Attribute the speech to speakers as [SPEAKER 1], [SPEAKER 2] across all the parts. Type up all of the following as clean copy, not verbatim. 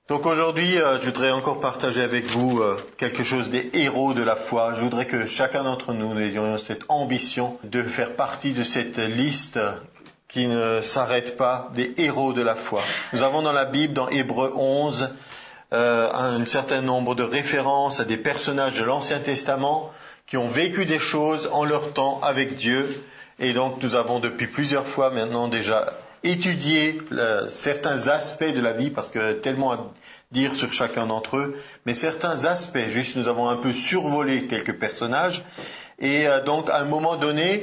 [SPEAKER 1] Donc aujourd'hui, je voudrais encore partager avec vous quelque chose des héros de la foi. Je voudrais que chacun d'entre nous ayons cette ambition de faire partie de cette liste qui ne s'arrête pas des héros de la foi. Nous avons dans la Bible, dans Hébreux 11, un certain nombre de références à des personnages de l'Ancien Testament qui ont vécu des choses en leur temps avec Dieu. Et donc nous avons depuis plusieurs fois maintenant déjà étudié certains aspects de la vie, parce que tellement à dire sur chacun d'entre eux, mais certains aspects, juste nous avons un peu survolé quelques personnages. Et donc à un moment donné,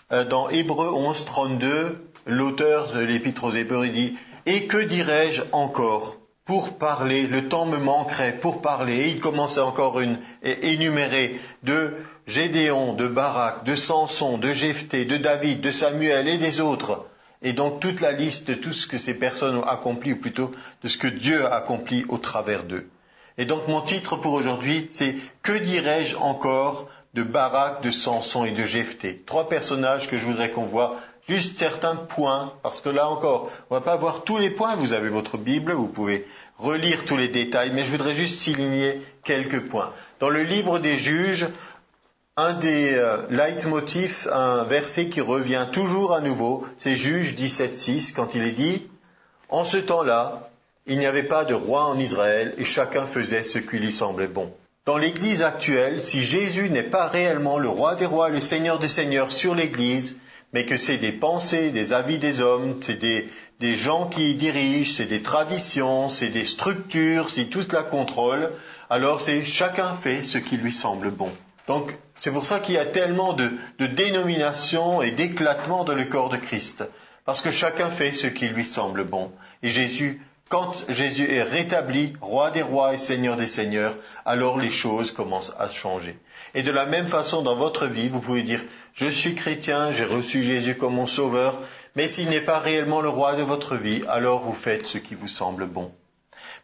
[SPEAKER 1] dans Hébreux 11, 32, l'auteur de l'Épître aux Hébreux dit « Et que dirais-je encore ? Pour parler, le temps me manquerait pour parler. » Et il commence encore énumérer de Gédéon, de Barak, de Samson, de Jephthé, de David, de Samuel et des autres. Et donc toute la liste de tout ce que ces personnes ont accompli, ou plutôt de ce que Dieu a accompli au travers d'eux. Et donc mon titre pour aujourd'hui, c'est « Que dirais-je encore de Barak, de Samson et de Jephthé ?» Trois personnages que je voudrais qu'on voit. Juste certains points, parce que là encore, on ne va pas voir tous les points. Vous avez votre Bible, vous pouvez relire tous les détails, mais je voudrais juste souligner quelques points. Dans le livre des Juges, un des leitmotifs, un verset qui revient toujours à nouveau, c'est Juges 17:6, quand il est dit « En ce temps-là, il n'y avait pas de roi en Israël, et chacun faisait ce qui lui semblait bon. » Dans l'Église actuelle, si Jésus n'est pas réellement le roi des rois, le Seigneur des seigneurs sur l'Église, mais que c'est des pensées, des avis des hommes, c'est des gens qui dirigent, c'est des traditions, c'est des structures, si tout cela contrôle, alors c'est chacun fait ce qui lui semble bon. Donc c'est pour ça qu'il y a tellement de dénominations et d'éclatements dans le corps de Christ, parce que chacun fait ce qui lui semble bon. Et quand Jésus est rétabli, roi des rois et seigneur des seigneurs, alors les choses commencent à changer. Et de la même façon, dans votre vie, vous pouvez dire « Je suis chrétien, j'ai reçu Jésus comme mon sauveur », mais s'il n'est pas réellement le roi de votre vie, alors vous faites ce qui vous semble bon.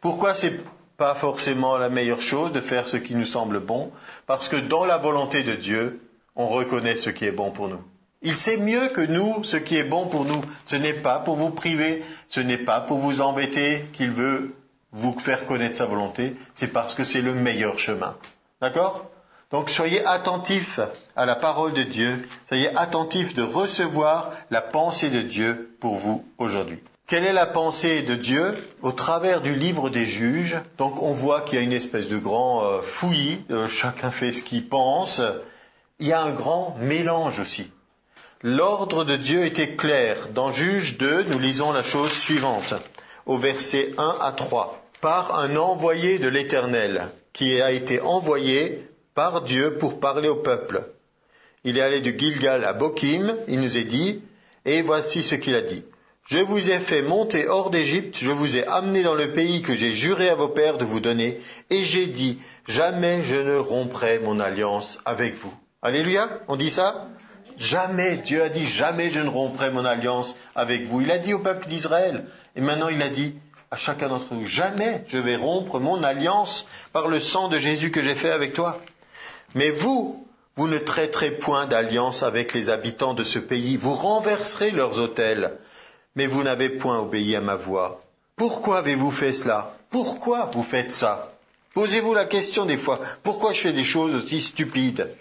[SPEAKER 1] Pourquoi c'est pas forcément la meilleure chose de faire ce qui nous semble bon? Parce que dans la volonté de Dieu, on reconnaît ce qui est bon pour nous. Il sait mieux que nous ce qui est bon pour nous. Ce n'est pas pour vous priver, ce n'est pas pour vous embêter qu'il veut vous faire connaître sa volonté, c'est parce que c'est le meilleur chemin. D'accord ? Donc soyez attentifs à la parole de Dieu, soyez attentifs de recevoir la pensée de Dieu pour vous aujourd'hui. Quelle est la pensée de Dieu au travers du livre des Juges? Donc on voit qu'il y a une espèce de grand fouillis, chacun fait ce qu'il pense. Il y a un grand mélange aussi. L'ordre de Dieu était clair. Dans Juges 2, nous lisons la chose suivante, au verset 1 à 3. Par un envoyé de l'Éternel, qui a été envoyé par Dieu pour parler au peuple. Il est allé de Gilgal à Bokim, il nous est dit, et voici ce qu'il a dit. Je vous ai fait monter hors d'Égypte, je vous ai amené dans le pays que j'ai juré à vos pères de vous donner, et j'ai dit, jamais je ne romprai mon alliance avec vous. Alléluia, on dit ça? Jamais, Dieu a dit, jamais je ne romprai mon alliance avec vous. Il a dit au peuple d'Israël, et maintenant il a dit à chacun d'entre nous, jamais je vais rompre mon alliance par le sang de Jésus que j'ai fait avec toi. Mais vous ne traiterez point d'alliance avec les habitants de ce pays, vous renverserez leurs autels, mais vous n'avez point obéi à ma voix. Pourquoi avez-vous fait cela? Pourquoi vous faites ça? Posez-vous la question des fois, pourquoi je fais des choses aussi stupides?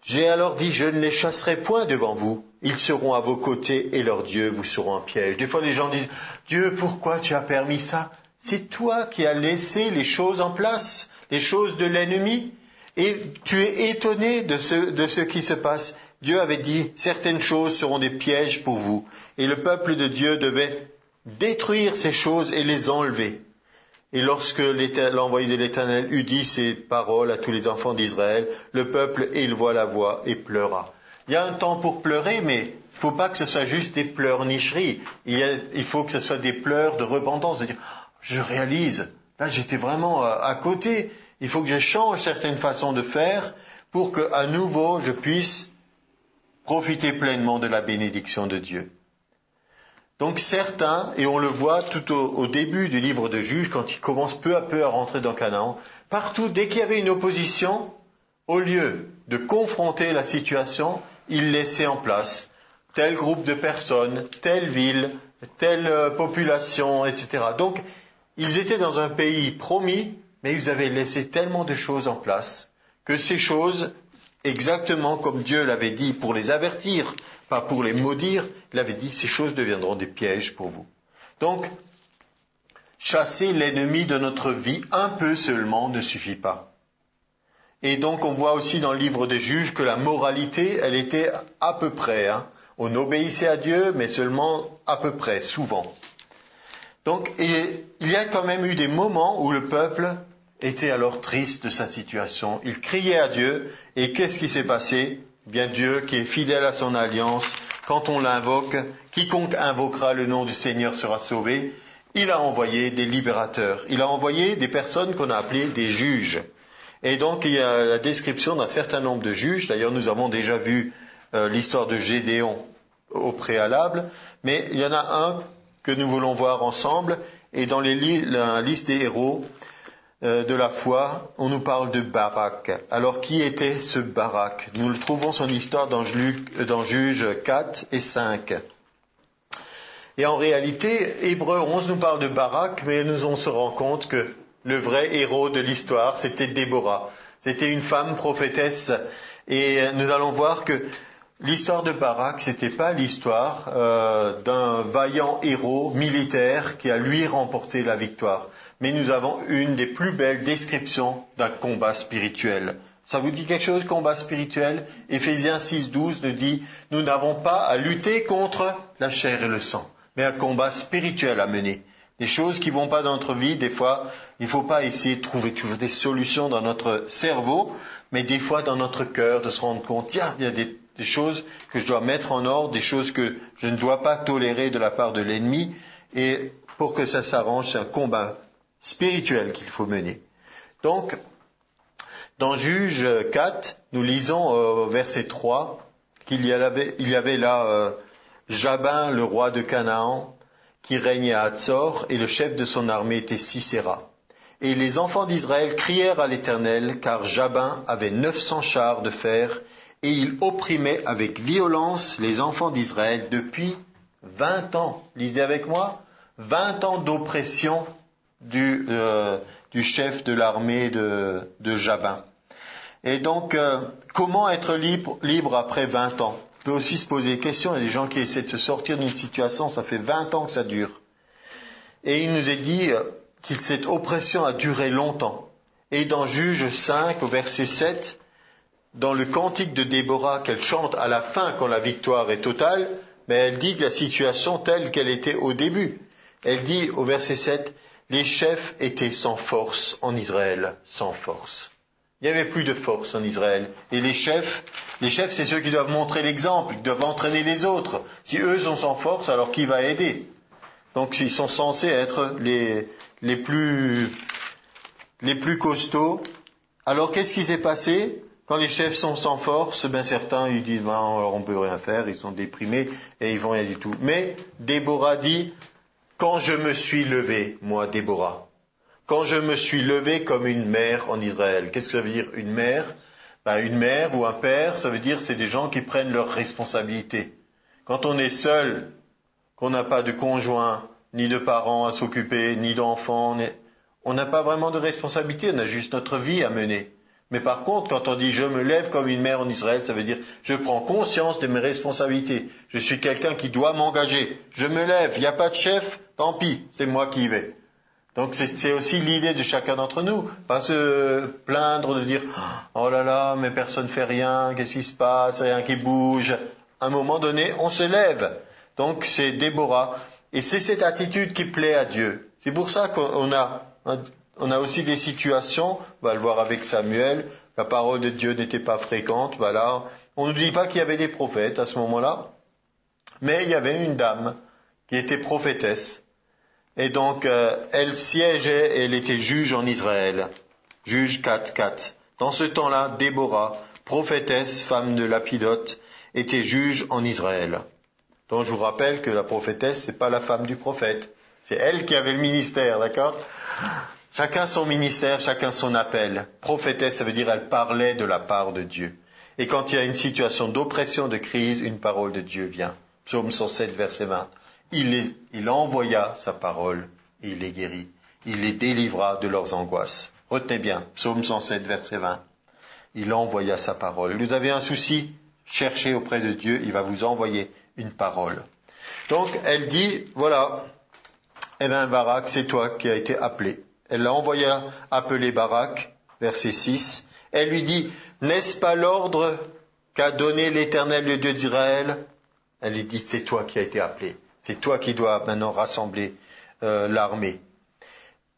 [SPEAKER 1] J'ai alors dit, je ne les chasserai point devant vous, ils seront à vos côtés et leurs dieux vous seront un piège. Des fois les gens disent, Dieu, pourquoi tu as permis ça? C'est toi qui as laissé les choses en place, les choses de l'ennemi. Et tu es étonné de ce qui se passe. Dieu avait dit, certaines choses seront des pièges pour vous. Et le peuple de Dieu devait détruire ces choses et les enlever. Et lorsque l'envoyé de l'Éternel eut dit ces paroles à tous les enfants d'Israël, le peuple éleva la voix et pleura. Il y a un temps pour pleurer, mais il ne faut pas que ce soit juste des pleurnicheries. Il faut que ce soit des pleurs de repentance, de dire, je réalise, là j'étais vraiment à côté. Il faut que je change certaines façons de faire pour que, à nouveau, je puisse profiter pleinement de la bénédiction de Dieu. Donc certains, et on le voit tout au début du livre de Juges, quand ils commencent peu à peu à rentrer dans Canaan, partout, dès qu'il y avait une opposition, au lieu de confronter la situation, ils laissaient en place tel groupe de personnes, telle ville, telle population, etc. Donc, Ils étaient dans un pays promis, mais ils avaient laissé tellement de choses en place que ces choses, exactement comme Dieu l'avait dit pour les avertir, pas pour les maudire, il avait dit ces choses deviendront des pièges pour vous. Donc, chasser l'ennemi de notre vie un peu seulement ne suffit pas. Et donc on voit aussi dans le livre des Juges que la moralité, elle était à peu près. On obéissait à Dieu, mais seulement à peu près, souvent. Donc il y a quand même eu des moments où le peuple était alors triste de sa situation. Il criait à Dieu, et qu'est-ce qui s'est passé? Bien Dieu qui est fidèle à son alliance, quand on l'invoque, quiconque invoquera le nom du Seigneur sera sauvé. Il a envoyé des libérateurs, il a envoyé des personnes qu'on a appelées des juges. Et donc il y a la description d'un certain nombre de juges. D'ailleurs nous avons déjà vu l'histoire de Gédéon au préalable, mais il y en a un que nous voulons voir ensemble. Et dans la liste des héros de la foi, on nous parle de Barak. Alors qui était ce Barak? Nous le trouvons son histoire dans Juges 4 et 5. Et en réalité, Hébreux 11 nous parle de Barak, mais on se rend compte que le vrai héros de l'histoire, c'était Déborah. C'était une femme prophétesse. Et nous allons voir que l'histoire de Barak, c'était pas l'histoire d'un vaillant héros militaire qui a lui remporté la victoire. Mais nous avons une des plus belles descriptions d'un combat spirituel. Ça vous dit quelque chose, combat spirituel? Éphésiens 6:12 nous dit, nous n'avons pas à lutter contre la chair et le sang, mais un combat spirituel à mener. Des choses qui vont pas dans notre vie, des fois, il faut pas essayer de trouver toujours des solutions dans notre cerveau, mais des fois dans notre cœur, de se rendre compte, tiens, il y a des choses que je dois mettre en ordre, des choses que je ne dois pas tolérer de la part de l'ennemi, et pour que ça s'arrange, c'est un combat spirituel qu'il faut mener. Donc, dans Juges 4, nous lisons au verset 3 qu'il y avait là Jabin, le roi de Canaan, qui régnait à Hatzor, et le chef de son armée était Sisera. Et les enfants d'Israël crièrent à l'Éternel, car Jabin avait 900 chars de fer, et il opprimait avec violence les enfants d'Israël depuis 20 ans. Lisez avec moi, 20 ans d'oppression du chef de l'armée de Jabin. Et donc, comment être libre après 20 ans? On peut aussi se poser des questions. Il y a des gens qui essaient de se sortir d'une situation, ça fait 20 ans que ça dure. Et il nous est dit que cette oppression a duré longtemps. Et dans Juges 5, au verset 7, dans le cantique de Déborah qu'elle chante à la fin quand la victoire est totale, mais elle dit que la situation telle qu'elle était au début. Elle dit au verset 7, les chefs étaient sans force en Israël, sans force. Il n'y avait plus de force en Israël. Et les chefs, c'est ceux qui doivent montrer l'exemple, qui doivent entraîner les autres. Si eux sont sans force, alors qui va aider? Donc ils sont censés être les plus costauds. Alors qu'est-ce qui s'est passé? Quand les chefs sont sans force, ben certains ils disent alors on peut rien faire, ils sont déprimés et ils font rien du tout. Mais Déborah dit, quand je me suis levé, moi Déborah, quand je me suis levé comme une mère en Israël. Qu'est-ce que ça veut dire une mère? Une mère ou un père, ça veut dire c'est des gens qui prennent leurs responsabilités. Quand on est seul, qu'on n'a pas de conjoint, ni de parents à s'occuper, ni d'enfants, on n'a pas vraiment de responsabilité, on a juste notre vie à mener. Mais par contre, quand on dit je me lève comme une mère en Israël, ça veut dire je prends conscience de mes responsabilités. Je suis quelqu'un qui doit m'engager. Je me lève, il n'y a pas de chef, tant pis, c'est moi qui y vais. Donc c'est aussi l'idée de chacun d'entre nous, pas se plaindre de dire oh là là, mais personne ne fait rien, qu'est-ce qui se passe, rien qui bouge. À un moment donné, on se lève. Donc c'est Déborah, et c'est cette attitude qui plaît à Dieu. C'est pour ça qu'on a aussi des situations, on va le voir avec Samuel, la parole de Dieu n'était pas fréquente, voilà. On ne dit pas qu'il y avait des prophètes à ce moment-là, mais il y avait une dame qui était prophétesse. Et donc, elle siégeait et elle était juge en Israël. Juge 4:4. Dans ce temps-là, Déborah, prophétesse, femme de Lapidote, était juge en Israël. Donc, je vous rappelle que la prophétesse, c'est pas la femme du prophète. C'est elle qui avait le ministère, d'accord? Chacun son ministère, chacun son appel. Prophétesse, ça veut dire elle parlait de la part de Dieu. Et quand il y a une situation d'oppression, de crise, une parole de Dieu vient. Psaume 107, verset 20. Il envoya sa parole et il les guérit. Il les délivra de leurs angoisses. Retenez bien, psaume 107, verset 20. Il envoya sa parole. Vous avez un souci, cherchez auprès de Dieu, il va vous envoyer une parole. Donc, elle dit, voilà, eh bien, Barak, c'est toi qui as été appelé. Elle l'a envoyé appeler Barak, verset 6. Elle lui dit, n'est-ce pas l'ordre qu'a donné l'Éternel, le Dieu d'Israël? Elle lui dit, c'est toi qui as été appelé. C'est toi qui dois maintenant rassembler l'armée.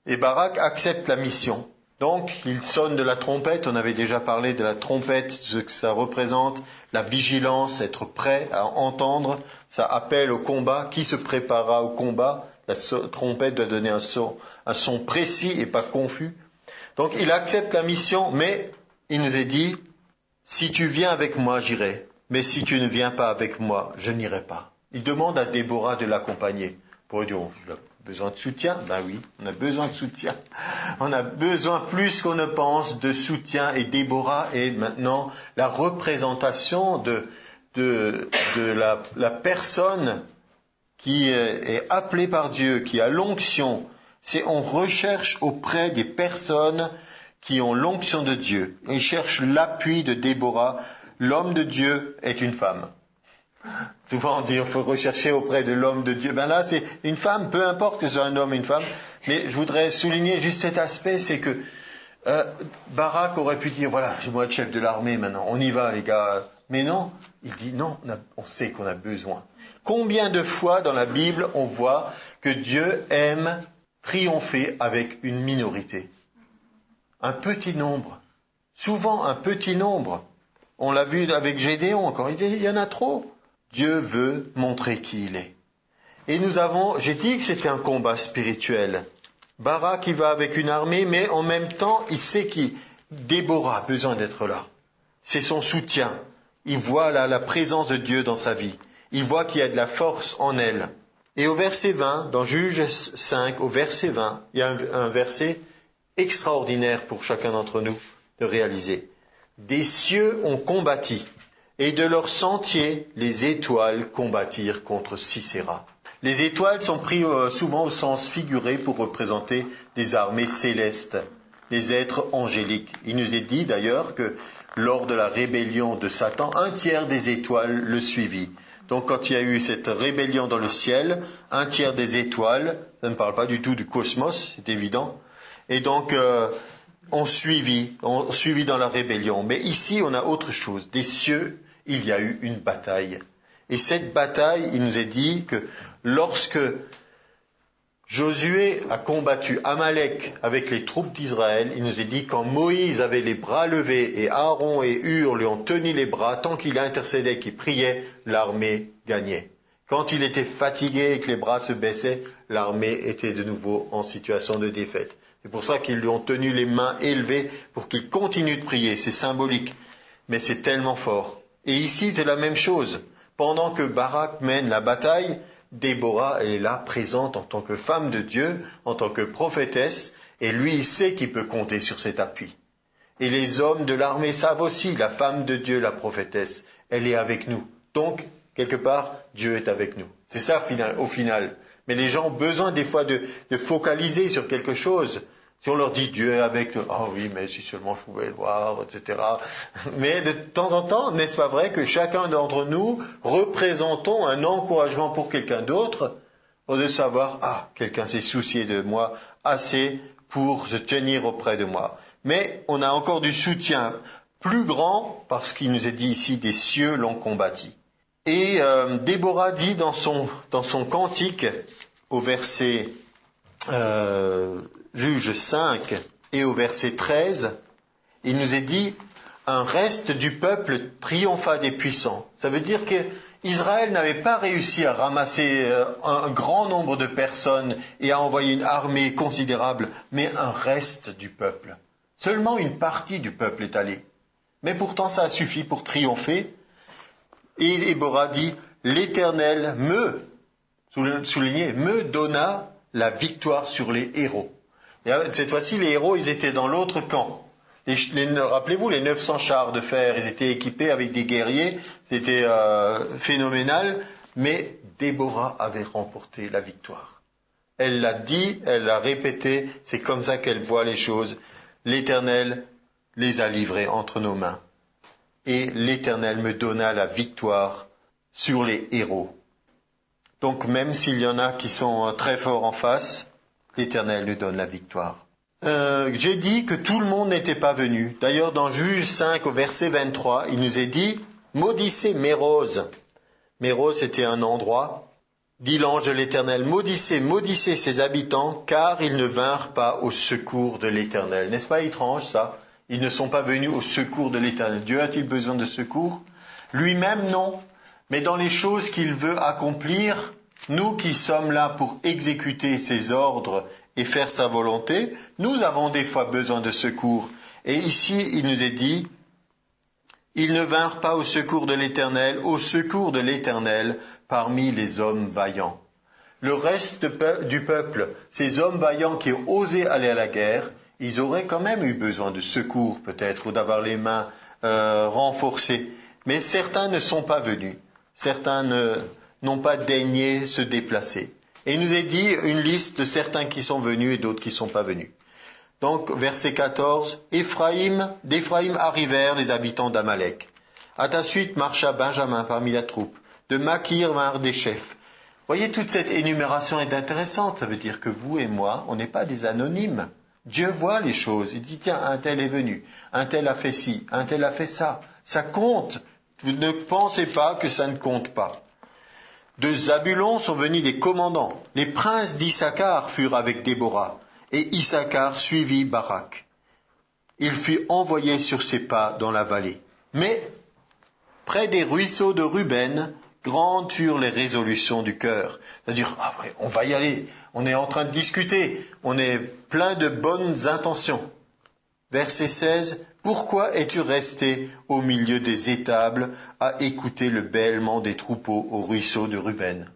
[SPEAKER 1] Et Barak accepte la mission. Donc, il sonne de la trompette. On avait déjà parlé de la trompette, ce que ça représente, la vigilance, être prêt à entendre. Ça appelle au combat. Qui se préparera au combat? La trompette doit donner un son précis et pas confus. Donc, il accepte la mission, mais il nous est dit, si tu viens avec moi, j'irai. Mais si tu ne viens pas avec moi, je n'irai pas. Il demande à Déborah de l'accompagner. Pour dire, on a besoin de soutien? Ben oui, on a besoin de soutien. On a besoin plus qu'on ne pense de soutien. Et Déborah est maintenant la représentation de la personne qui est appelée par Dieu, qui a l'onction. On recherche auprès des personnes qui ont l'onction de Dieu. On cherche l'appui de Déborah. L'homme de Dieu est une femme. Souvent on dit qu'il faut rechercher auprès de l'homme de Dieu. Ben là, c'est une femme, peu importe que ce soit un homme ou une femme. Mais je voudrais souligner juste cet aspect, c'est que Barak aurait pu dire, voilà, c'est moi le chef de l'armée maintenant, on y va les gars. Mais non, il dit non, on sait qu'on a besoin. Combien de fois dans la Bible on voit que Dieu aime triompher avec une minorité? Un petit nombre. Souvent un petit nombre. On l'a vu avec Gédéon encore, il y en a trop. Dieu veut montrer qui il est. Et j'ai dit que c'était un combat spirituel. Barak, il va avec une armée, mais en même temps, il sait que Déborah a besoin d'être là. C'est son soutien. Il voit là la présence de Dieu dans sa vie. Il voit qu'il y a de la force en elle. Et au verset 20, dans Juge 5, au verset 20, il y a un verset extraordinaire pour chacun d'entre nous de réaliser. Des cieux ont combattu, et de leur sentier, les étoiles combattirent contre Sisera. Les étoiles sont prises souvent au sens figuré pour représenter les armées célestes, les êtres angéliques. Il nous est dit d'ailleurs que lors de la rébellion de Satan, 1/3 des étoiles le suivit. Donc quand il y a eu cette rébellion dans le ciel, 1/3 des étoiles, ça ne parle pas du tout du cosmos, c'est évident, et donc on suivit dans la rébellion. Mais ici, on a autre chose. Des cieux, il y a eu une bataille. Et cette bataille, il nous est dit que lorsque Josué a combattu Amalek avec les troupes d'Israël, il nous est dit quand Moïse avait les bras levés et Aaron et Hur lui ont tenu les bras, tant qu'il intercédait, qu'il priait, l'armée gagnait. Quand il était fatigué et que les bras se baissaient, l'armée était de nouveau en situation de défaite. C'est pour ça qu'ils lui ont tenu les mains élevées pour qu'il continue de prier. C'est symbolique, mais c'est tellement fort. Et ici, c'est la même chose. Pendant que Barak mène la bataille, Déborah, elle est là, présente en tant que femme de Dieu, en tant que prophétesse, et lui, il sait qu'il peut compter sur cet appui. Et les hommes de l'armée savent aussi, la femme de Dieu, la prophétesse, elle est avec nous. Donc, quelque part, Dieu est avec nous. C'est ça au final. Mais les gens ont besoin des fois de focaliser sur quelque chose. Si on leur dit Dieu est avec nous, ah oui, mais si seulement je pouvais le voir, etc. Mais de temps en temps, n'est-ce pas vrai que chacun d'entre nous représentons un encouragement pour quelqu'un d'autre, de savoir, ah, quelqu'un s'est soucié de moi assez pour se tenir auprès de moi. Mais on a encore du soutien plus grand, parce qu'il nous est dit ici, des cieux l'ont combattu. Et Déborah dit dans son cantique, au verset Juge 5 et au verset 13, il nous est dit « Un reste du peuple triompha des puissants ». Ça veut dire que Israël n'avait pas réussi à ramasser un grand nombre de personnes et à envoyer une armée considérable, mais un reste du peuple. Seulement une partie du peuple est allée. Mais pourtant ça a suffi pour triompher. Et Déborah dit « L'Éternel me donna la victoire sur les héros ». Et cette fois-ci, les héros, ils étaient dans l'autre camp. Rappelez-vous, les 900 chars de fer, ils étaient équipés avec des guerriers, c'était phénoménal, mais Déborah avait remporté la victoire. Elle l'a dit, elle l'a répété, c'est comme ça qu'elle voit les choses. L'Éternel les a livrés entre nos mains. Et l'Éternel me donna la victoire sur les héros. Donc même s'il y en a qui sont très forts en face, l'Éternel nous donne la victoire. J'ai dit que tout le monde n'était pas venu. D'ailleurs, dans Juge 5 au verset 23, il nous est dit « Maudissez Méroz ». Méroz, c'était un endroit. Dit l'ange de l'Éternel, maudissez ses habitants, car ils ne vinrent pas au secours de l'Éternel. N'est-ce pas étrange ça? Ils ne sont pas venus au secours de l'Éternel. Dieu a-t-il besoin de secours? Lui-même, non. Mais dans les choses qu'il veut accomplir, nous qui sommes là pour exécuter ses ordres et faire sa volonté, nous avons des fois besoin de secours. Et ici, il nous est dit, ils ne vinrent pas au secours de l'Éternel parmi les hommes vaillants. Le reste du peuple, ces hommes vaillants qui ont osé aller à la guerre, ils auraient quand même eu besoin de secours peut-être, ou d'avoir les mains renforcées. Mais certains ne sont pas venus. Certains n'ont pas daigné se déplacer. Et il nous est dit une liste de certains qui sont venus et d'autres qui ne sont pas venus. Donc, verset 14, d'Éphraïm arrivèrent les habitants d'Amalek. À ta suite marcha Benjamin parmi la troupe. De Makir vinrent des chefs. Voyez, toute cette énumération est intéressante. Ça veut dire que vous et moi, on n'est pas des anonymes. Dieu voit les choses. Il dit, tiens, un tel est venu, un tel a fait ci, un tel a fait ça. Ça compte. Vous ne pensez pas que ça ne compte pas. De Zabulon sont venus des commandants. Les princes d'Issachar furent avec Déborah. Et Issachar suivit Barak. Il fut envoyé sur ses pas dans la vallée. Mais, près des ruisseaux de Ruben, grandes furent les résolutions du cœur. C'est-à-dire, on va y aller, on est en train de discuter, on est plein de bonnes intentions. Verset 16, pourquoi es-tu resté au milieu des étables à écouter le bêlement des troupeaux au ruisseau de Ruben?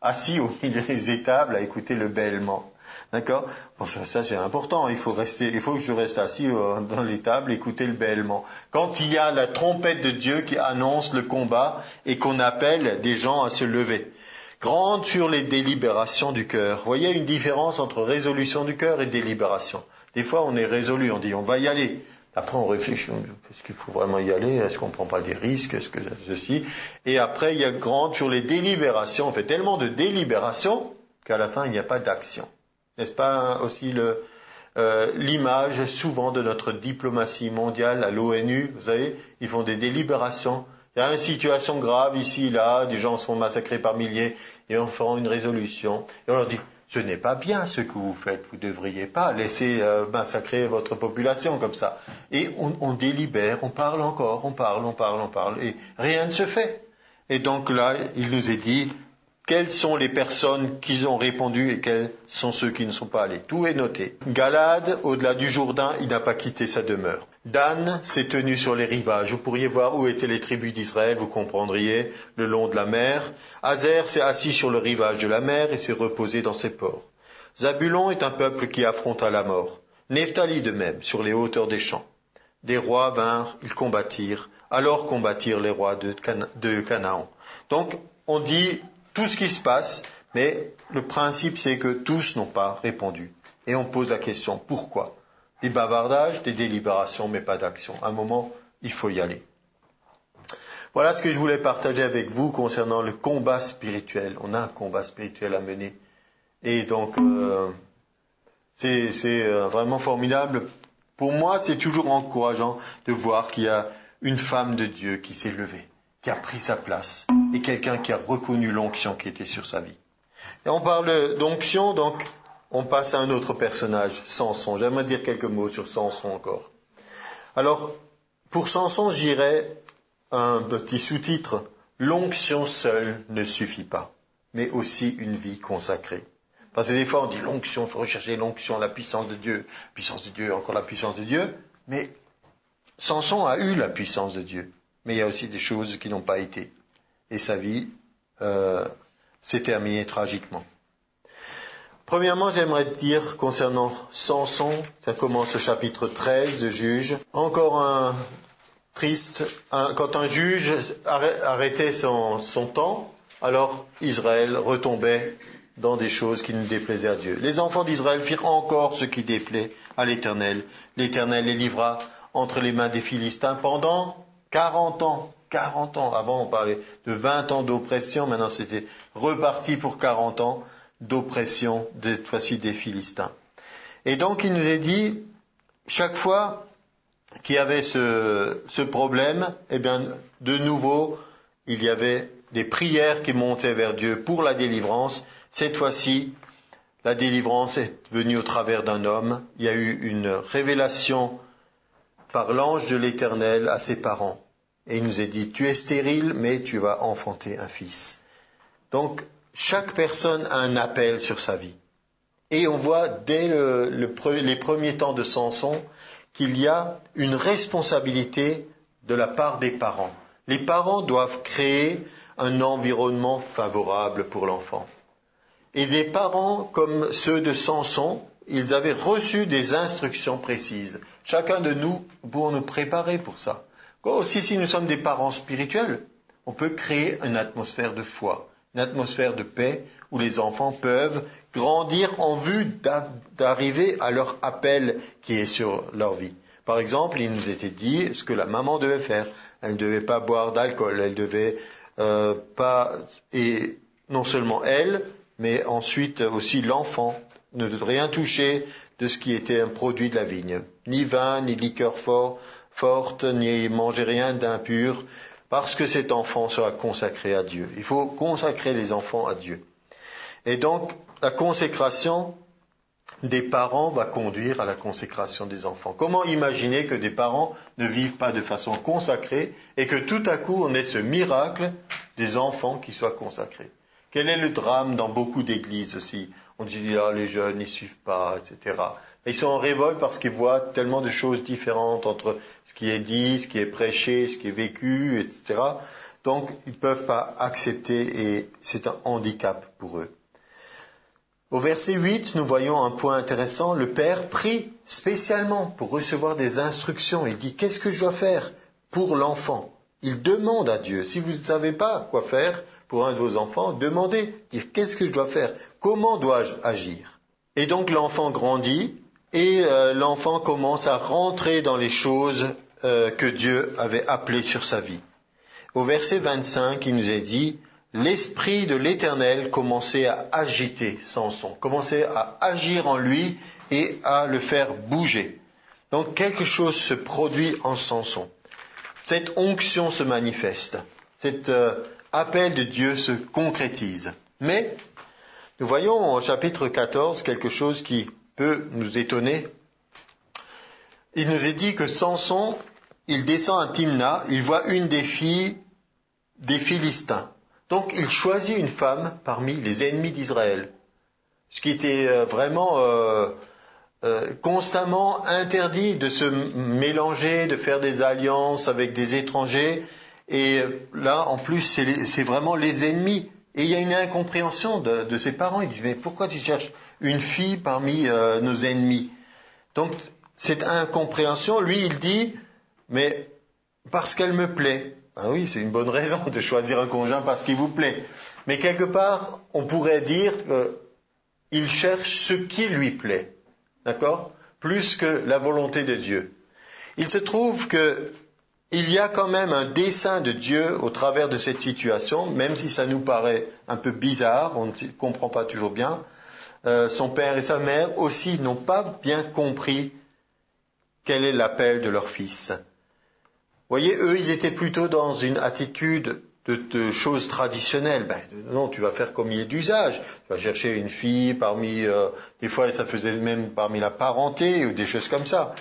[SPEAKER 1] Assis au milieu des étables à écouter le bêlement. D'accord? Bon, ça c'est important. Il faut que je reste assis dans l'étable, écouter le bêlement. Quand il y a la trompette de Dieu qui annonce le combat et qu'on appelle des gens à se lever. Grandes furent les délibérations du cœur. Vous voyez une différence entre résolution du cœur et délibération. Des fois, on est résolu, on dit on va y aller. Après, on réfléchit, est-ce qu'il faut vraiment y aller? Est-ce qu'on ne prend pas des risques? Est-ce que ceci? Et après, il y a grandes sur les délibérations. On fait tellement de délibérations qu'à la fin, il n'y a pas d'action. N'est-ce pas aussi l'image souvent de notre diplomatie mondiale à l'ONU? Vous savez, ils font des délibérations. Il y a une situation grave ici, là, des gens sont massacrés par milliers, et on fera une résolution. Et on leur dit, ce n'est pas bien ce que vous faites, vous ne devriez pas laisser massacrer votre population comme ça. Et on délibère, on parle encore, on parle, et rien ne se fait. Et donc là, il nous est dit, quelles sont les personnes qui ont répondu et quels sont ceux qui ne sont pas allés. Tout est noté. Galad, au-delà du Jourdain, il n'a pas quitté sa demeure. Dan s'est tenu sur les rivages. Vous pourriez voir où étaient les tribus d'Israël, vous comprendriez, le long de la mer. Azer s'est assis sur le rivage de la mer et s'est reposé dans ses ports. Zabulon est un peuple qui affronta la mort. Nephtali de même, sur les hauteurs des champs. Des rois vinrent, ils combattirent. Alors combattirent les rois de Canaan. Donc, on dit tout ce qui se passe, mais le principe c'est que tous n'ont pas répondu. Et on pose la question, pourquoi? Des bavardages, des délibérations, mais pas d'action. À un moment, il faut y aller. Voilà ce que je voulais partager avec vous concernant le combat spirituel. On a un combat spirituel à mener. Et donc, c'est vraiment formidable. Pour moi, c'est toujours encourageant de voir qu'il y a une femme de Dieu qui s'est levée, qui a pris sa place, et quelqu'un qui a reconnu l'onction qui était sur sa vie. Et on parle d'onction, donc on passe à un autre personnage, Samson. J'aimerais dire quelques mots sur Samson encore. Alors, pour Samson, j'irais un petit sous-titre. L'onction seule ne suffit pas, mais aussi une vie consacrée. Parce que des fois on dit l'onction, il faut rechercher l'onction, la puissance de Dieu, encore la puissance de Dieu. Mais Samson a eu la puissance de Dieu. Mais il y a aussi des choses qui n'ont pas été. Et sa vie s'est terminée tragiquement. Premièrement, j'aimerais dire concernant Samson, ça commence au chapitre 13 de Juge, encore un triste, quand un juge arrêtait son temps, alors Israël retombait dans des choses qui ne déplaisaient à Dieu. Les enfants d'Israël firent encore ce qui déplaît à l'Éternel. L'Éternel les livra entre les mains des Philistins pendant 40 ans. 40 ans. Avant, on parlait de 20 ans d'oppression. Maintenant, c'était reparti pour 40 ans d'oppression, cette fois-ci des Philistins. Et donc, il nous est dit, chaque fois qu'il y avait ce problème, eh bien, de nouveau, il y avait des prières qui montaient vers Dieu pour la délivrance. Cette fois-ci, la délivrance est venue au travers d'un homme. Il y a eu une révélation par l'ange de l'Éternel à ses parents. Et il nous est dit, tu es stérile, mais tu vas enfanter un fils. Donc, chaque personne a un appel sur sa vie. Et on voit dès les premiers temps de Samson qu'il y a une responsabilité de la part des parents. Les parents doivent créer un environnement favorable pour l'enfant. Et des parents comme ceux de Samson, ils avaient reçu des instructions précises. Chacun de nous, pour nous préparer pour ça. Aussi, si nous sommes des parents spirituels, on peut créer une atmosphère de foi, une atmosphère de paix, où les enfants peuvent grandir en vue d'arriver à leur appel qui est sur leur vie. Par exemple, il nous était dit ce que la maman devait faire. Elle ne devait pas boire d'alcool, elle devait pas, et non seulement elle, mais ensuite aussi l'enfant, ne devait rien toucher de ce qui était un produit de la vigne. Ni vin, ni liqueur forte, ni manger rien d'impur, parce que cet enfant sera consacré à Dieu. Il faut consacrer les enfants à Dieu. Et donc, la consécration des parents va conduire à la consécration des enfants. Comment imaginer que des parents ne vivent pas de façon consacrée et que tout à coup on ait ce miracle des enfants qui soient consacrés? Quel est le drame dans beaucoup d'églises aussi? On dit, les jeunes, ils suivent pas, etc. Ils sont en révolte parce qu'ils voient tellement de choses différentes entre ce qui est dit, ce qui est prêché, ce qui est vécu, etc. Donc, ils ne peuvent pas accepter et c'est un handicap pour eux. Au verset 8, nous voyons un point intéressant. Le père prie spécialement pour recevoir des instructions. Il dit, qu'est-ce que je dois faire pour l'enfant? Il demande à Dieu. Si vous ne savez pas quoi faire pour un de vos enfants, demandez. Dire, qu'est-ce que je dois faire? Comment dois-je agir? Et donc l'enfant grandit et l'enfant commence à rentrer dans les choses que Dieu avait appelées sur sa vie. Au verset 25, il nous est dit, l'Esprit de l'Éternel commençait à agiter Samson, commençait à agir en lui et à le faire bouger. Donc quelque chose se produit en Samson. Cette onction se manifeste, cet appel de Dieu se concrétise. Mais nous voyons au chapitre 14 quelque chose qui peut nous étonner. Il nous est dit que Samson, il descend à Timna, il voit une des filles des Philistins. Donc il choisit une femme parmi les ennemis d'Israël, ce qui était vraiment constamment interdit de se mélanger, de faire des alliances avec des étrangers. Et là, en plus, c'est vraiment les ennemis. Et il y a une incompréhension de ses parents. Ils disent, mais pourquoi tu cherches une fille parmi nos ennemis? Donc cette incompréhension, lui, il dit, mais parce qu'elle me plaît. Ah oui, c'est une bonne raison de choisir un conjoint parce qu'il vous plaît. Mais quelque part, on pourrait dire qu'il cherche ce qui lui plaît. D'accord? Plus que la volonté de Dieu. Il se trouve que il y a quand même un dessein de Dieu au travers de cette situation, même si ça nous paraît un peu bizarre, on ne comprend pas toujours bien. Son père et sa mère aussi n'ont pas bien compris quel est l'appel de leur fils. Vous voyez, eux, ils étaient plutôt dans une attitude de choses traditionnelles. Non, tu vas faire comme il est d'usage. Tu vas chercher une fille parmi, des fois ça faisait même parmi la parenté ou des choses comme ça.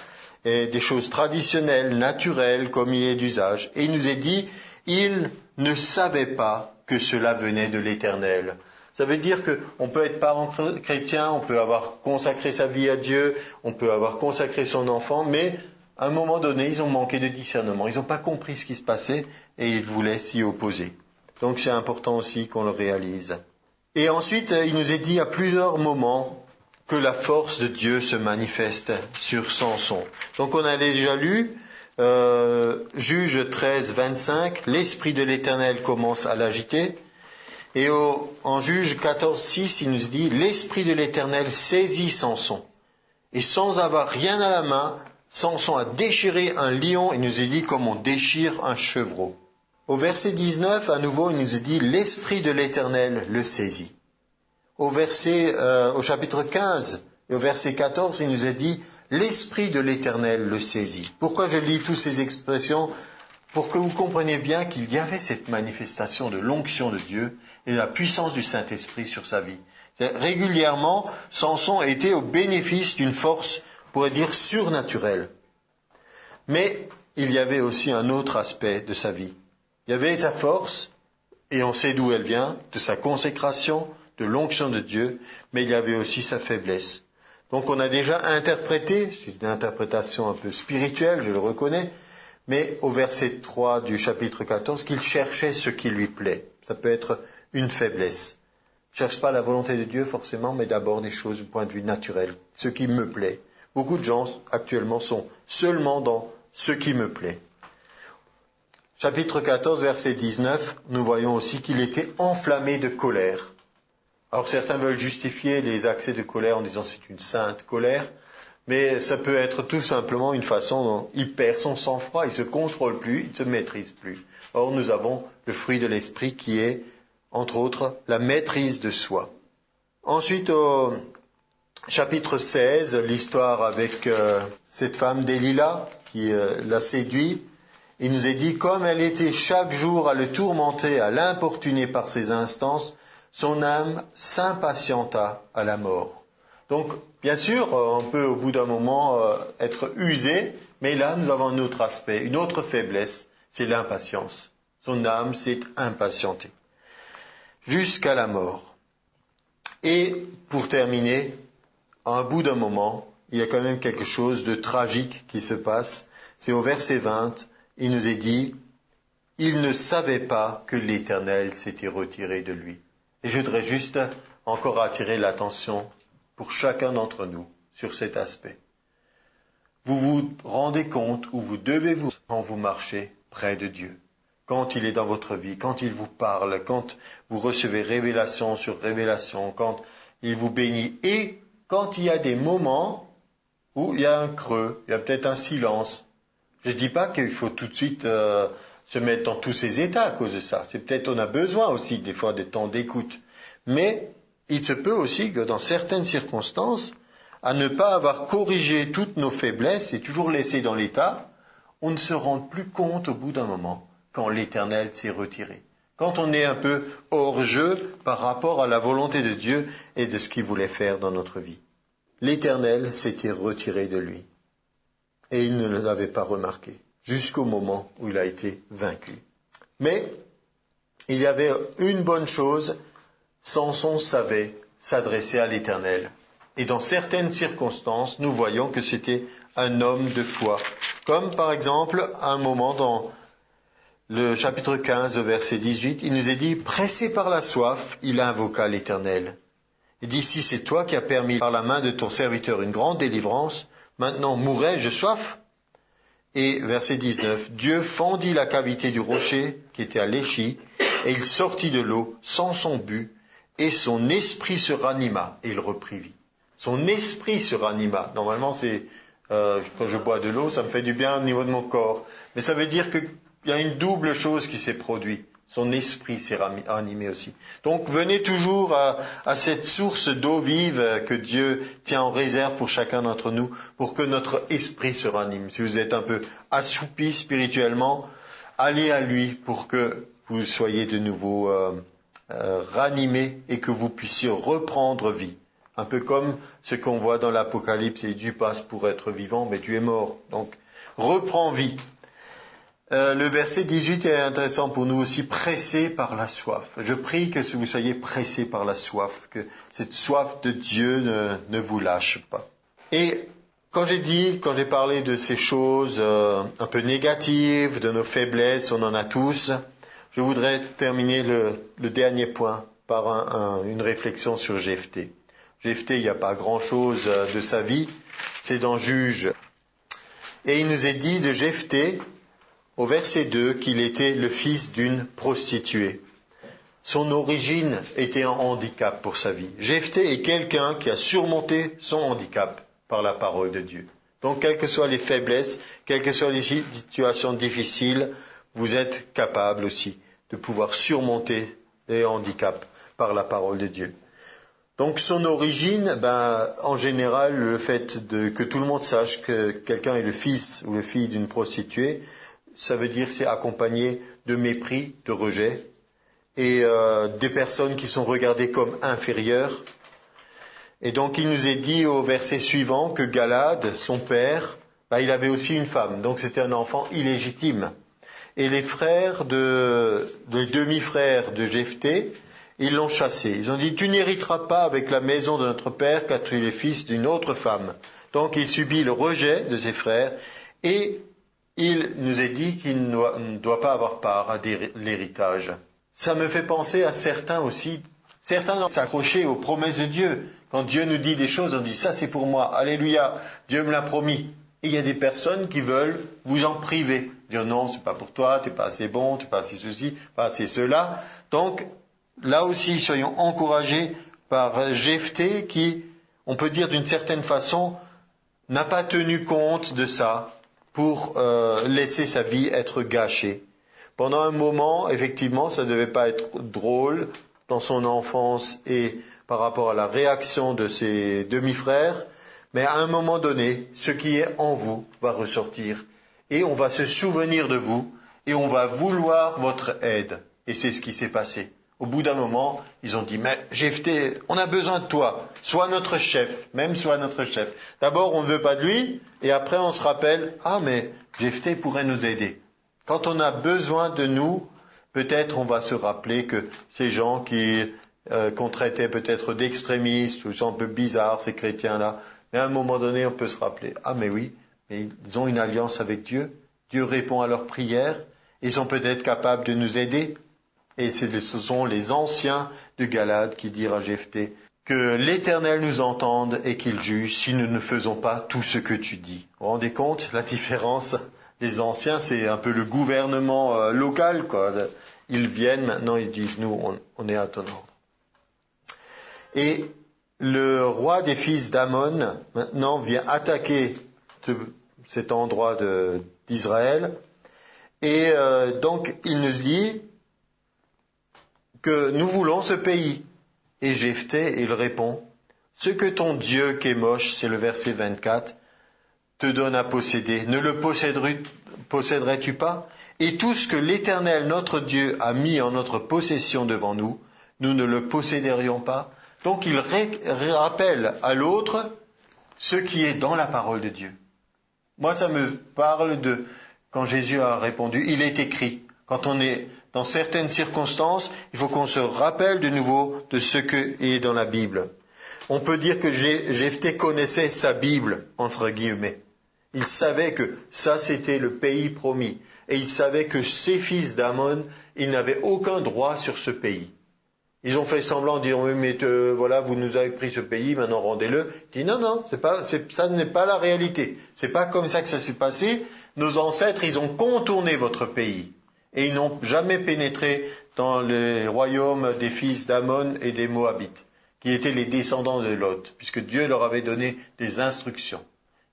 [SPEAKER 1] Et des choses traditionnelles, naturelles, comme il est d'usage. Et il nous est dit, il ne savait pas que cela venait de l'Éternel. Ça veut dire qu'on peut être parent chrétien, on peut avoir consacré sa vie à Dieu, on peut avoir consacré son enfant, mais à un moment donné, ils ont manqué de discernement. Ils n'ont pas compris ce qui se passait et ils voulaient s'y opposer. Donc c'est important aussi qu'on le réalise. Et ensuite, il nous est dit à plusieurs moments que la force de Dieu se manifeste sur Samson. Donc on a déjà lu Juge 13, 25, l'Esprit de l'Éternel commence à l'agiter. Et en Juge 14:6, il nous dit, l'Esprit de l'Éternel saisit Samson. Et sans avoir rien à la main, Samson a déchiré un lion, il nous est dit comme on déchire un chevreau. Au verset 19, à nouveau, il nous est dit, l'Esprit de l'Éternel le saisit. Au chapitre 15 et au verset 14, il nous est dit, l'Esprit de l'Éternel le saisit. Pourquoi je lis toutes ces expressions? Pour que vous compreniez bien qu'il y avait cette manifestation de l'onction de Dieu et de la puissance du Saint-Esprit sur sa vie. Régulièrement, Samson était au bénéfice d'une force, on pourrait dire, surnaturelle. Mais il y avait aussi un autre aspect de sa vie. Il y avait sa force, et on sait d'où elle vient, de sa consécration, de l'onction de Dieu, mais il y avait aussi sa faiblesse. Donc on a déjà interprété, c'est une interprétation un peu spirituelle, je le reconnais, mais au verset 3 du chapitre 14, qu'il cherchait ce qui lui plaît. Ça peut être une faiblesse. Je ne cherche pas la volonté de Dieu forcément, mais d'abord des choses du point de vue naturel, ce qui me plaît. Beaucoup de gens actuellement sont seulement dans ce qui me plaît. Chapitre 14, verset 19, nous voyons aussi qu'il était enflammé de colère. Alors certains veulent justifier les accès de colère en disant c'est une sainte colère, mais ça peut être tout simplement une façon dont il perd son sang-froid, il ne se contrôle plus, il ne se maîtrise plus. Or nous avons le fruit de l'esprit qui est, entre autres, la maîtrise de soi. Ensuite, au chapitre 16, l'histoire avec cette femme Delilah qui l'a séduit, il nous est dit, comme elle était chaque jour à le tourmenter, à l'importuner par ses instances, son âme s'impatienta à la mort. Donc, bien sûr, on peut au bout d'un moment être usé, mais là, nous avons un autre aspect, une autre faiblesse, c'est l'impatience. Son âme s'est impatientée jusqu'à la mort. Et pour terminer, à un bout d'un moment, il y a quand même quelque chose de tragique qui se passe. C'est au verset 20, il nous est dit, « Il ne savait pas que l'Éternel s'était retiré de lui. » Et je voudrais juste encore attirer l'attention pour chacun d'entre nous sur cet aspect. Vous vous rendez compte où vous devez vous quand vous marchez près de Dieu, quand il est dans votre vie, quand il vous parle, quand vous recevez révélation sur révélation, quand il vous bénit et quand il y a des moments où il y a un creux, il y a peut-être un silence. Je ne dis pas qu'il faut tout de suite se mettre dans tous ces états à cause de ça. C'est peut-être on a besoin aussi des fois de temps d'écoute. Mais il se peut aussi que dans certaines circonstances, à ne pas avoir corrigé toutes nos faiblesses et toujours laissé dans l'état, on ne se rend plus compte au bout d'un moment quand l'Éternel s'est retiré. Quand on est un peu hors jeu par rapport à la volonté de Dieu et de ce qu'il voulait faire dans notre vie. L'Éternel s'était retiré de lui. Et il ne l'avait pas remarqué, jusqu'au moment où il a été vaincu. Mais il y avait une bonne chose, Samson savait s'adresser à l'Éternel. Et dans certaines circonstances, nous voyons que c'était un homme de foi. Comme par exemple, à un moment dans le chapitre 15, verset 18, il nous est dit, pressé par la soif, il invoqua l'Éternel. Il dit, si c'est toi qui as permis par la main de ton serviteur une grande délivrance, maintenant mourrais-je soif? Et verset 19, Dieu fendit la cavité du rocher qui était à l'échi, et il sortit de l'eau sans son but, et son esprit se ranima, et il reprit vie. Son esprit se ranima. Normalement, c'est quand je bois de l'eau, ça me fait du bien au niveau de mon corps. Mais ça veut dire qu'il y a une double chose qui s'est produite. Son esprit s'est ranimé aussi. Donc venez toujours à cette source d'eau vive que Dieu tient en réserve pour chacun d'entre nous, pour que notre esprit se ranime. Si vous êtes un peu assoupi spirituellement, allez à lui pour que vous soyez de nouveau ranimé et que vous puissiez reprendre vie. Un peu comme ce qu'on voit dans l'Apocalypse, et Dieu passe pour être vivant, mais tu es mort. Donc reprends vie. Le verset 18 est intéressant pour nous aussi, pressé par la soif. Je prie que vous soyez pressés par la soif, que cette soif de Dieu ne vous lâche pas. Et quand j'ai parlé de ces choses un peu négatives, de nos faiblesses, on en a tous, je voudrais terminer le dernier point par une réflexion sur Jephthé. Jephthé, il n'y a pas grand-chose de sa vie, c'est dans Juge. Et il nous est dit de Jephthé, au verset 2, qu'il était le fils d'une prostituée. son origine était un handicap pour sa vie. Jephthé est quelqu'un qui a surmonté son handicap par la parole de Dieu. Donc, quelles que soient les faiblesses, quelles que soient les situations difficiles, vous êtes capable aussi de pouvoir surmonter les handicaps par la parole de Dieu. Donc, son origine, en général, le fait que tout le monde sache que quelqu'un est le fils ou la fille d'une prostituée, ça veut dire que c'est accompagné de mépris, de rejet, et des personnes qui sont regardées comme inférieures. Et donc il nous est dit au verset suivant que Galad, son père, il avait aussi une femme, donc c'était un enfant illégitime. Et les demi-frères de Jephthé, ils l'ont chassé. Ils ont dit, tu n'hériteras pas avec la maison de notre père, car tu es le fils d'une autre femme. Donc il subit le rejet de ses frères, et il nous est dit qu'il ne doit pas avoir part à l'héritage. Ça me fait penser à certains aussi. Certains s'accrochaient aux promesses de Dieu. Quand Dieu nous dit des choses, on dit ça c'est pour moi. Alléluia, Dieu me l'a promis. Et il y a des personnes qui veulent vous en priver. Dire non, c'est pas pour toi, t'es pas assez bon, t'es pas assez ceci, pas assez cela. Donc, là aussi, soyons encouragés par Jephthé qui, on peut dire d'une certaine façon, n'a pas tenu compte de ça pour laisser sa vie être gâchée. Pendant un moment, effectivement, ça ne devait pas être drôle dans son enfance et par rapport à la réaction de ses demi-frères, mais à un moment donné, ce qui est en vous va ressortir et on va se souvenir de vous et on va vouloir votre aide. Et c'est ce qui s'est passé. Au bout d'un moment, ils ont dit, mais Jephthé, on a besoin de toi, sois notre chef, même sois notre chef. D'abord, on ne veut pas de lui et après on se rappelle, ah mais Jephthé pourrait nous aider. Quand on a besoin de nous, peut-être on va se rappeler que ces gens qu'on traitait peut-être d'extrémistes, ou sont un peu bizarres, ces chrétiens-là, mais à un moment donné, on peut se rappeler, ah mais oui, mais ils ont une alliance avec Dieu, Dieu répond à leurs prières, ils sont peut-être capables de nous aider. Et ce sont les anciens de Galad qui dirent à Jephthé, que l'Éternel nous entende et qu'il juge si nous ne faisons pas tout ce que tu dis. Vous vous rendez compte la différence? Les anciens, c'est un peu le gouvernement local, quoi. Ils viennent, maintenant ils disent, nous, on est à ton ordre. Et le roi des fils d'Ammon, maintenant, vient attaquer cet endroit d'Israël. Et donc, il nous dit que nous voulons ce pays. Et Jephthé, il répond, ce que ton Dieu Kémosh, c'est le verset 24, te donne à posséder, ne le posséderais-tu pas? Et tout ce que l'Éternel, notre Dieu, a mis en notre possession devant nous, nous ne le posséderions pas? Donc il rappelle à l'autre ce qui est dans la parole de Dieu. Moi, ça me parle de quand Jésus a répondu, il est écrit. Quand on est dans certaines circonstances, il faut qu'on se rappelle de nouveau de ce qui est dans la Bible. On peut dire que Jephthé connaissait sa Bible, entre guillemets. Il savait que ça, c'était le pays promis. Et il savait que ses fils d'Ammon, ils n'avaient aucun droit sur ce pays. Ils ont fait semblant de dire, oui, mais voilà, vous nous avez pris ce pays, maintenant rendez-le. Il dit, non, ça n'est pas la réalité. C'est pas comme ça que ça s'est passé. Nos ancêtres, ils ont contourné votre pays. Et ils n'ont jamais pénétré dans les royaumes des fils d'Ammon et des Moabites, qui étaient les descendants de Lot, puisque Dieu leur avait donné des instructions.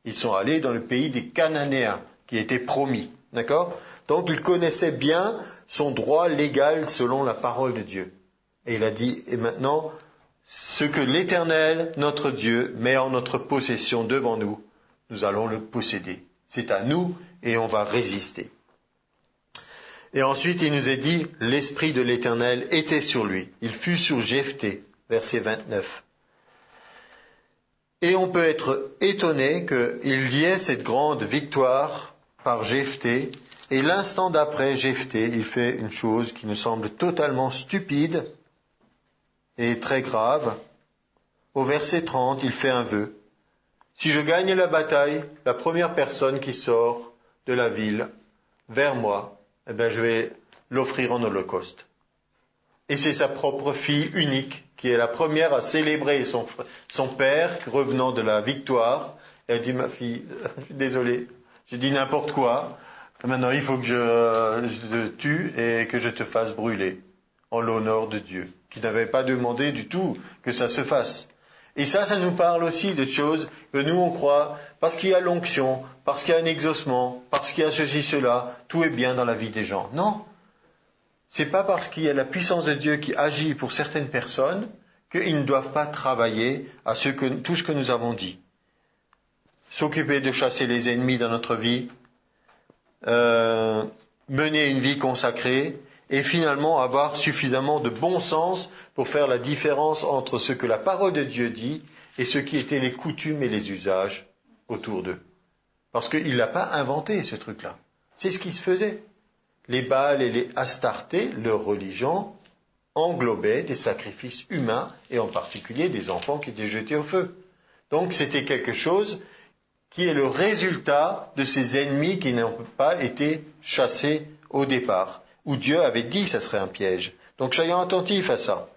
[SPEAKER 1] Ils sont allés dans le pays des Cananéens, qui était promis. D'accord? Donc il connaissait bien son droit légal selon la parole de Dieu. Et il a dit, et maintenant, ce que l'Éternel, notre Dieu, met en notre possession devant nous, nous allons le posséder. C'est à nous et on va résister. Et ensuite, il nous est dit, l'Esprit de l'Éternel était sur lui. Il fut sur Jephthé, verset 29. Et on peut être étonné qu'il y ait cette grande victoire par Jephthé. Et l'instant d'après, Jephthé, il fait une chose qui nous semble totalement stupide et très grave. Au verset 30, il fait un vœu. Si je gagne la bataille, la première personne qui sort de la ville vers moi, je vais l'offrir en holocauste. Et c'est sa propre fille unique qui est la première à célébrer son père revenant de la victoire. Elle dit, ma fille, je suis désolé, j'ai dit n'importe quoi. Maintenant, il faut que je te tue et que je te fasse brûler en l'honneur de Dieu, qui n'avait pas demandé du tout que ça se fasse. Et ça nous parle aussi de choses que nous on croit, parce qu'il y a l'onction, parce qu'il y a un exaucement, parce qu'il y a ceci, cela, tout est bien dans la vie des gens. Non, c'est pas parce qu'il y a la puissance de Dieu qui agit pour certaines personnes qu'ils ne doivent pas travailler à tout ce que nous avons dit. S'occuper de chasser les ennemis dans notre vie, mener une vie consacrée, et finalement avoir suffisamment de bon sens pour faire la différence entre ce que la parole de Dieu dit et ce qui étaient les coutumes et les usages autour d'eux. Parce qu'il n'a pas inventé ce truc-là. C'est ce qui se faisait. Les Baals et les Astartés, leur religion, englobaient des sacrifices humains et en particulier des enfants qui étaient jetés au feu. Donc c'était quelque chose qui est le résultat de ces ennemis qui n'ont pas été chassés au départ, où Dieu avait dit que ça serait un piège. Donc soyons attentifs à ça.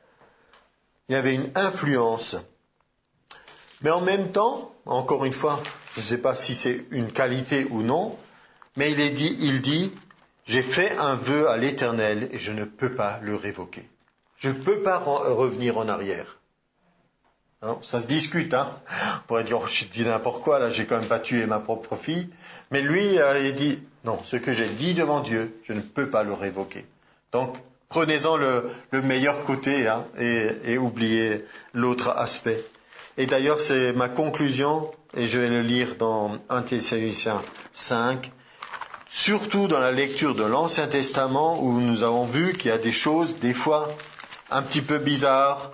[SPEAKER 1] Il y avait une influence. Mais en même temps, encore une fois, je ne sais pas si c'est une qualité ou non, mais il dit, j'ai fait un vœu à l'Éternel et je ne peux pas le révoquer. Je ne peux pas revenir en arrière. Non, ça se discute, hein. On pourrait dire, je dis n'importe quoi, là, j'ai quand même pas tué ma propre fille. Mais lui, il dit, non, ce que j'ai dit devant Dieu, je ne peux pas le révoquer. Donc, prenez-en le meilleur côté, hein, et oubliez l'autre aspect. Et d'ailleurs, c'est ma conclusion, et je vais le lire dans 1 Thessaloniciens 5, surtout dans la lecture de l'Ancien Testament, où nous avons vu qu'il y a des choses, des fois, un petit peu bizarres.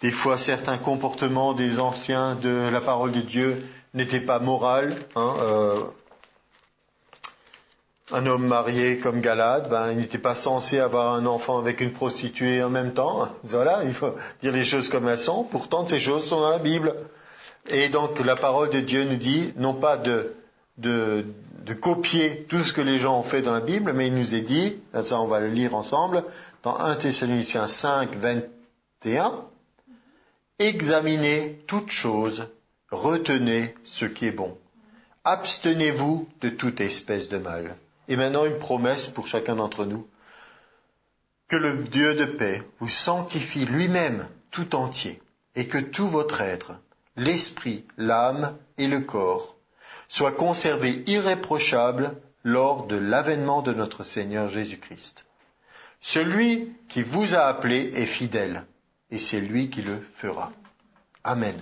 [SPEAKER 1] Des fois, certains comportements des anciens de la parole de Dieu n'étaient pas moraux. Un homme marié comme Galade, il n'était pas censé avoir un enfant avec une prostituée en même temps. Voilà, il faut dire les choses comme elles sont. Pourtant, ces choses sont dans la Bible. Et donc, la parole de Dieu nous dit, non pas de copier tout ce que les gens ont fait dans la Bible, mais il nous est dit, ça on va le lire ensemble, dans 1 Thessaloniciens 5, 21, examinez toutes choses, retenez ce qui est bon. Abstenez-vous de toute espèce de mal. Et maintenant, une promesse pour chacun d'entre nous. Que le Dieu de paix vous sanctifie lui-même tout entier, et que tout votre être, l'esprit, l'âme et le corps, soit conservé irréprochable lors de l'avènement de notre Seigneur Jésus-Christ. Celui qui vous a appelé est fidèle, et c'est lui qui le fera. Amen.